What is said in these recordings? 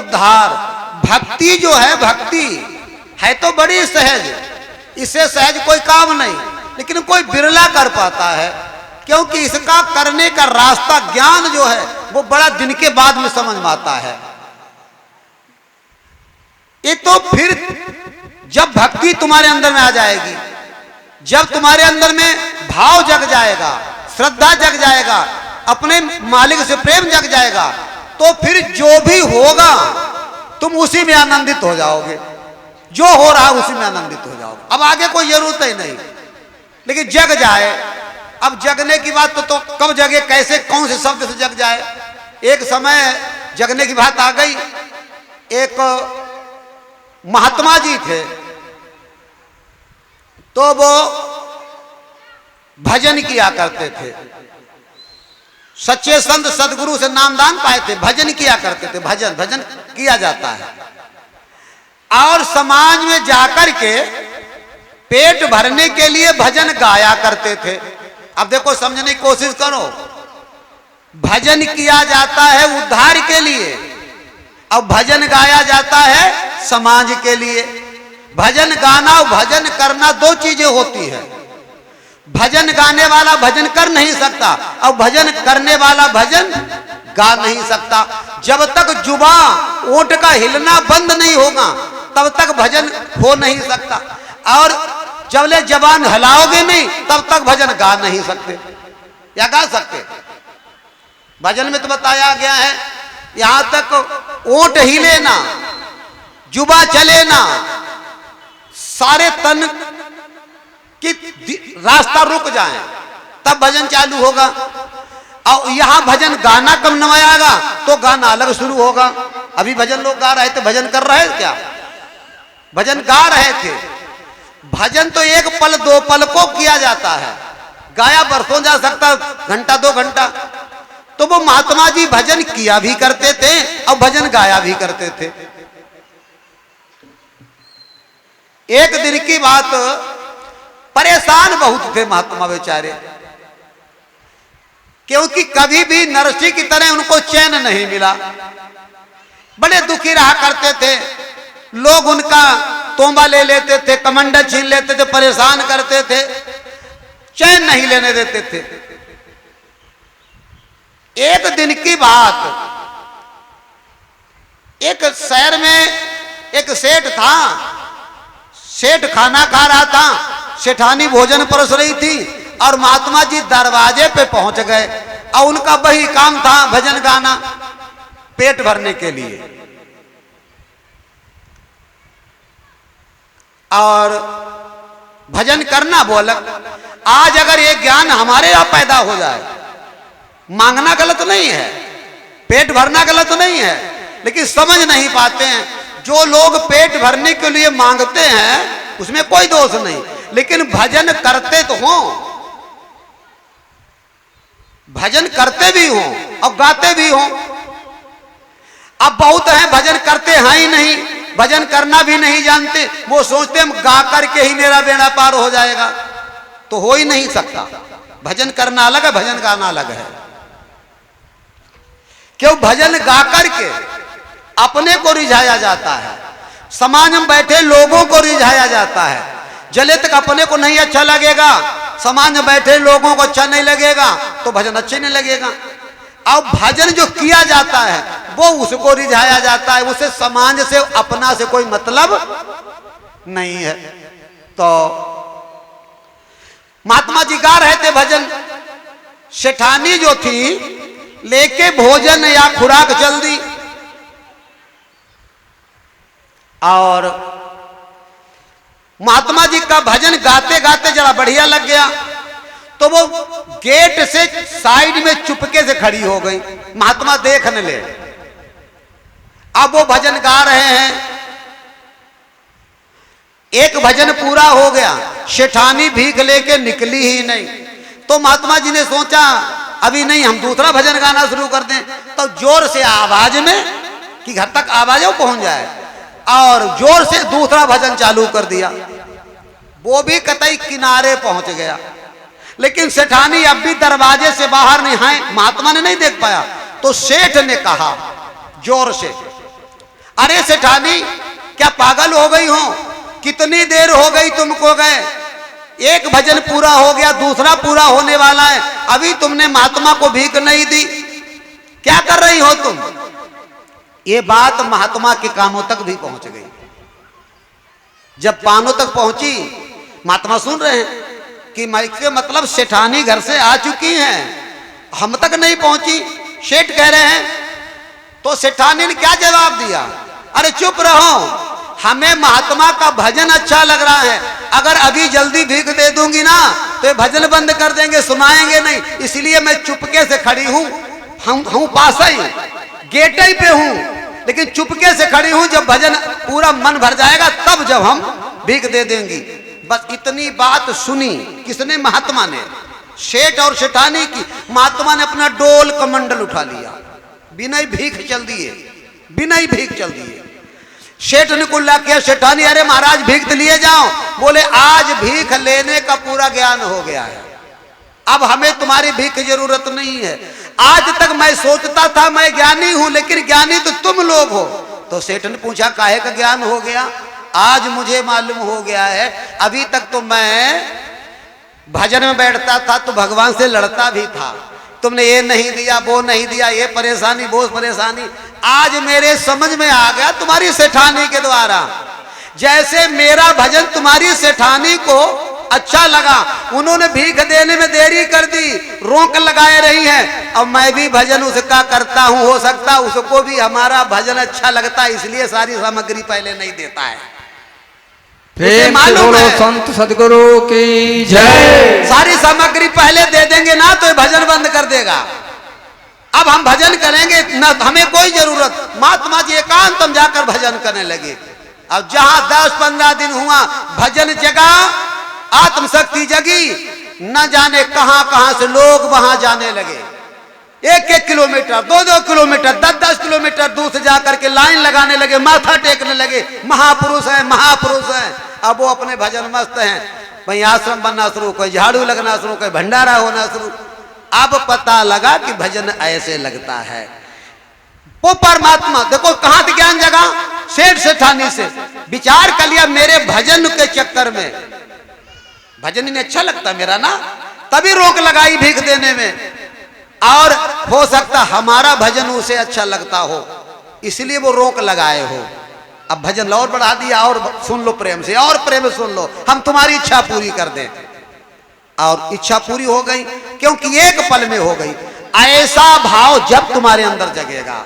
उद्धार। भक्ति जो है, भक्ति है तो बड़ी सहज, इससे सहज कोई काम नहीं, लेकिन कोई बिरला कर पाता है, क्योंकि इसका करने का रास्ता, ज्ञान जो है वो बड़ा दिन के बाद में समझ में आता है। ये तो फिर जब भक्ति तुम्हारे अंदर में आ जाएगी, जब तुम्हारे अंदर में भाव जग जाएगा, श्रद्धा जग जाएगा, अपने मालिक से प्रेम जग जाएगा, तो फिर जो भी होगा तुम उसी में आनंदित हो जाओगे, जो हो रहा उसी में आनंदित हो जाओगे। अब आगे कोई जरूरत ही नहीं, लेकिन जग जाए। अब जगने की बात तो कब जगे, कैसे, कौन से शब्द से जग जाए। एक समय जगने की बात आ गई। एक महात्मा जी थे, तो वो भजन किया करते थे, सच्चे संत सदगुरु से नामदान पाए थे, भजन किया करते थे। भजन भजन किया जाता है, और समाज में जाकर के पेट भरने के लिए भजन गाया करते थे। अब देखो, समझने की कोशिश करो, भजन किया जाता है उद्धार के लिए, अब भजन गाया जाता है समाज के लिए। भजन गाना और भजन करना दो चीजें होती है। भजन गाने वाला भजन कर नहीं सकता, और भजन करने वाला भजन गा नहीं सकता। जब तक जुबान ओंठ का हिलना बंद नहीं होगा तब तक भजन हो नहीं सकता, और जब ले जबान हिलाओगे नहीं तब तक भजन गा नहीं सकते, या गा सकते। भजन में तो बताया गया है, यहां तक ओंठ हिले ना, जुबा चले ना, सारे तन कि रास्ता रुक जाए तब भजन चालू होगा। और यहां भजन गाना कम नवाएगा तो गाना अलग शुरू होगा। अभी भजन लोग गा रहे थे, भजन कर रहे थे क्या? भजन गा रहे थे। भजन तो एक पल दो पल को किया जाता है, गाया बरसों जा सकता, घंटा दो घंटा। तो वो महात्मा जी भजन किया भी करते थे और भजन गाया भी करते थे। एक दिन की बात, परेशान बहुत थे महात्मा बेचारे, क्योंकि कभी भी नरसिंह की तरह उनको चैन नहीं मिला। बड़े दुखी रहा करते थे, लोग उनका तोंबा ले लेते थे, कमंडल छीन लेते थे, परेशान करते थे, चैन नहीं लेने देते थे। एक दिन की बात, एक शहर में एक सेठ था। सेठ खाना खा रहा था, सेठानी भोजन परोस रही थी, और महात्मा जी दरवाजे पे पहुंच गए, और उनका वही काम था भजन गाना, पेट भरने के लिए। और भजन करना बोलक। आज अगर ये ज्ञान हमारे यहां पैदा हो जाए, मांगना गलत नहीं है, पेट भरना गलत नहीं है, लेकिन समझ नहीं पाते हैं। जो लोग पेट भरने के लिए मांगते हैं उसमें कोई दोष नहीं, लेकिन भजन करते तो हों, भजन करते भी हों और गाते भी हों। अब बहुत हैं भजन करते हैं ही नहीं, भजन करना भी नहीं जानते, वो सोचते हम गा करके ही मेरा बेड़ा पार हो जाएगा, तो हो ही नहीं सकता। भजन करना अलग है, भजन गाना अलग है। क्यों? भजन गा करके अपने को रिझाया जाता है, समाज में बैठे लोगों को रिझाया जाता है। जले तक अपने को नहीं अच्छा लगेगा, समाज में बैठे लोगों को अच्छा नहीं लगेगा, तो भजन अच्छे नहीं लगेगा। अब भजन जो किया जाता है वो उसको रिझाया जाता है, उसे समाज से अपना से कोई मतलब नहीं है। तो महात्मा जी गा रहे थे भजन। सेठानी जो थी लेके भोजन या खुराक चल दी, और महात्मा जी का भजन गाते गाते जरा बढ़िया लग गया, तो वो गेट से साइड में चुपके से खड़ी हो गई, महात्मा देखने ले। अब वो भजन गा रहे हैं, एक भजन पूरा हो गया, सेठानी भीख लेके निकली ही नहीं। तो महात्मा जी ने सोचा अभी नहीं, हम दूसरा भजन गाना शुरू कर दें। तो जोर से आवाज में, कि घर तक आवाज पहुंच जाए, और जोर से दूसरा भजन चालू कर दिया। वो भी कतई किनारे पहुंच गया, लेकिन सेठानी अब भी दरवाजे से बाहर नहीं आए, महात्मा ने नहीं देख पाया। तो सेठ ने कहा जोर से, अरे सेठानी क्या पागल हो गई हो, कितनी देर हो गई तुमको गए, एक भजन पूरा हो गया, दूसरा पूरा होने वाला है, अभी तुमने महात्मा को भीख नहीं दी, क्या कर रही हो तुम। ये बात महात्मा के कानों तक भी पहुंच गई। जब कानों तक पहुंची, महात्मा सुन रहे हैं कि इसके मतलब सेठानी घर से आ चुकी हैं, हम तक नहीं पहुंची, सेठ कह रहे हैं। तो सेठानी ने क्या जवाब दिया, अरे चुप रहो, हमें महात्मा का भजन अच्छा लग रहा है, अगर अभी जल्दी भीख दे दूंगी ना तो ये भजन बंद कर देंगे, सुनाएंगे नहीं, इसलिए मैं चुपके से खड़ी हूं। हम पास ही गेट ही पे हूं, लेकिन चुपके से खड़ी हूं, जब भजन पूरा मन भर जाएगा तब जब हम भीख दे देंगी। बस इतनी बात सुनी किसने, महात्मा ने। सेठ और सेठानी की। महात्मा ने अपना डोल कमंडल उठा लिया, बिना ही भीख चल दिए, बिना ही भीख चल दिए। सेठ ने कुल्ला किया, सेठानी अरे महाराज भीख लिए जाओ। बोले आज भीख लेने का पूरा ज्ञान हो गया है, अब हमें तुम्हारी भीख की जरूरत नहीं है। आज तक मैं सोचता था मैं ज्ञानी हूं, लेकिन ज्ञानी तो तुम लोग हो। तो सेठ ने पूछा काहे का ज्ञान हो गया। आज मुझे मालूम हो गया है, अभी तक तो मैं भजन में बैठता था तो भगवान से लड़ता भी था, तुमने ये नहीं दिया, वो नहीं दिया, ये परेशानी, वो परेशानी। आज मेरे समझ में आ गया तुम्हारी सेठानी के द्वारा, जैसे मेरा भजन तुम्हारी सेठानी को अच्छा लगा, उन्होंने भीख देने में देरी कर दी, रोक लगाए रही है, अब मैं भी भजन उसका करता हूं, हो सकता उसको भी हमारा भजन अच्छा लगता है, इसलिए सारी सामग्री पहले नहीं देता है। प्रेम से बोलो संत सदगुरु की जय। सारी सामग्री पहले दे देंगे ना तो ये भजन बंद कर देगा। अब हम भजन करेंगे ना, हमें कोई जरूरत। महात्मा जी एकांत हम जाकर भजन करने लगे। अब जहां 10-15 दिन हुआ भजन जगा, आत्मशक्ति जगी, न जाने कहां कहां से लोग वहां जाने लगे। 1-1 किलोमीटर, 2-2 किलोमीटर, 10-10 किलोमीटर दूर से जाकर के लाइन लगाने लगे, माथा टेकने लगे, महापुरुष हैं, महापुरुष हैं। अब वो अपने भजन मस्त हैं, वहीं आश्रम बनना शुरू, कोई झाड़ू लगना शुरू, कोई भंडारा होना शुरू। अब पता लगा कि भजन ऐसे लगता है। वो परमात्मा देखो कहां से ज्ञान जगा, सेठ सेठानी से विचार कर लिया, मेरे भजन के चक्कर में भजन इन्हें अच्छा लगता मेरा ना, तभी रोक लगाई भीख देने में। और हो सकता हमारा भजन उसे अच्छा लगता हो, इसलिए वो रोक लगाए हो। अब भजन और बढ़ा दिया, और सुन लो प्रेम से, और प्रेम से सुन लो, हम तुम्हारी इच्छा पूरी कर दें। और इच्छा पूरी हो गई, क्योंकि एक पल में हो गई। ऐसा भाव जब तुम्हारे अंदर जगेगा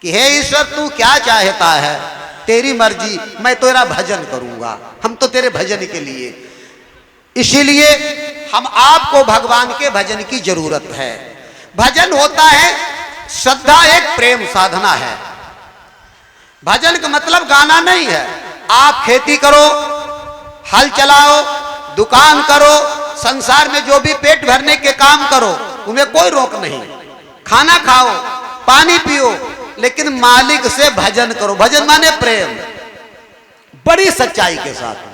कि हे ईश्वर तू क्या चाहता है, तेरी मर्जी, मैं तेरा भजन करूंगा, हम तो तेरे भजन के लिए। इसीलिए हम आपको भगवान के भजन की जरूरत है। भजन होता है श्रद्धा, एक प्रेम साधना है। भजन का मतलब गाना नहीं है। आप खेती करो, हल चलाओ, दुकान करो, संसार में जो भी पेट भरने के काम करो, उन्हें कोई रोक नहीं। खाना खाओ, पानी पियो, लेकिन मालिक से भजन करो। भजन माने प्रेम, बड़ी सच्चाई के साथ।